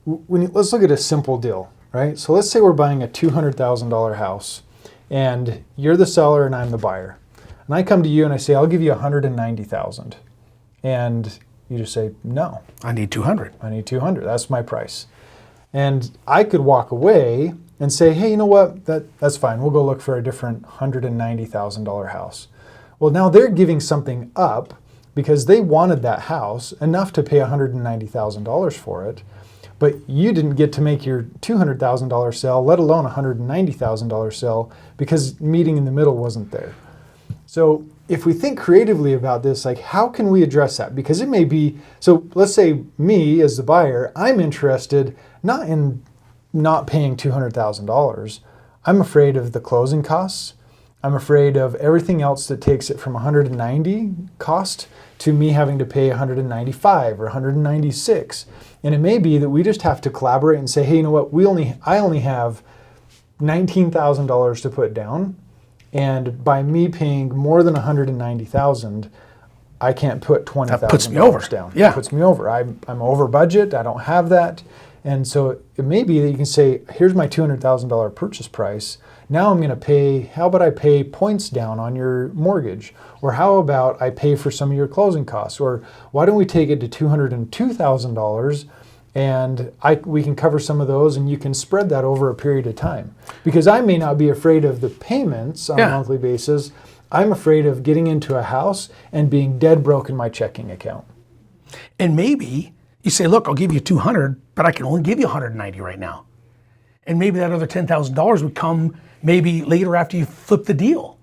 let's look at a simple deal, right? So let's say we're buying a $200,000 house, and you're the seller and I'm the buyer. And I come to you and I say, I'll give you $190,000. And you just say, no. I need 200. I need 200. That's my price. And I could walk away and say, hey, you know what? That's fine. We'll go look for a different $190,000 house. Well, now they're giving something up because they wanted that house enough to pay $190,000 for it. But you didn't get to make your $200,000 sale, let alone a $190,000 sale, because meeting in the middle wasn't there. So if we think creatively about this, like how can we address that? Because it may be, so let's say me as the buyer, I'm interested not in not paying $200,000. I'm afraid of the closing costs. I'm afraid of everything else that takes it from 190 cost to me having to pay 195 or 196. And it may be that we just have to collaborate and say, hey, you know what? I only have $19,000 to put down. And by me paying more than $190,000, I can't put $20,000 down. Yeah. It puts me over. I'm over budget. I don't have that. And so it may be that you can say, here's my $200,000 purchase price. Now I'm going to pay, how about I pay points down on your mortgage? Or how about I pay for some of your closing costs? Or why don't we take it to $202,000 and we can cover some of those and you can spread that over a period of time. Because I may not be afraid of the payments on a monthly basis. I'm afraid of getting into a house and being dead broke in my checking account. And maybe you say, look, I'll give you 200, but I can only give you 190 right now. And maybe that other $10,000 would come maybe later after you flip the deal.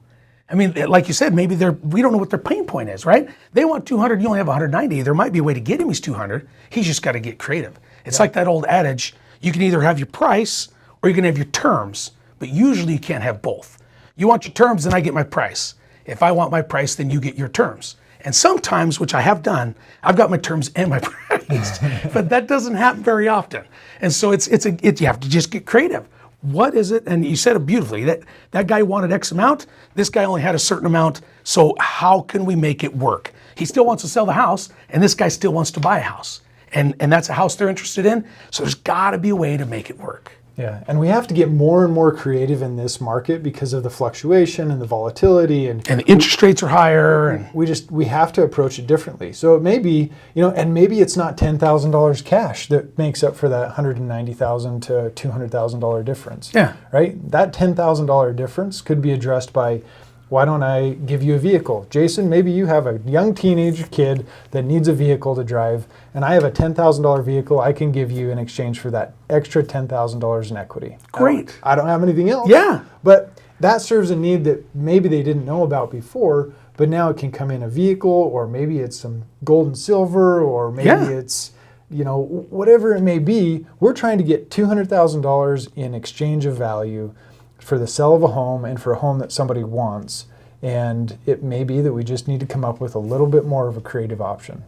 I mean, like you said, maybe we don't know what their pain point is, right? They want 200, you only have 190. There might be a way to get him his 200. He's just got to get creative. It's like that old adage, you can either have your price or you can have your terms, but usually you can't have both. You want your terms, then I get my price. If I want my price, then you get your terms. And sometimes, which I have done, I've got my terms and my price, but that doesn't happen very often. And so you have to just get creative. What is it? And you said it beautifully, that guy wanted X amount, this guy only had a certain amount, so how can we make it work? He still wants to sell the house, and this guy still wants to buy a house. And that's a house they're interested in, so there's gotta be a way to make it work. Yeah, and we have to get more and more creative in this market because of the fluctuation and the volatility, and the interest rates are higher, and we have to approach it differently. So it may be, and maybe it's not $10,000 cash that makes up for that $190,000 to $200,000 difference. Yeah, right. That $10,000 difference could be addressed by, why don't I give you a vehicle? Jason, maybe you have a young teenage kid that needs a vehicle to drive, and I have a $10,000 vehicle I can give you in exchange for that extra $10,000 in equity. Great. I don't have anything else. Yeah. But that serves a need that maybe they didn't know about before, but now it can come in a vehicle, or maybe it's some gold and silver, or maybe it's, whatever it may be. We're trying to get $200,000 in exchange of value for the sale of a home and for a home that somebody wants. And it may be that we just need to come up with a little bit more of a creative option.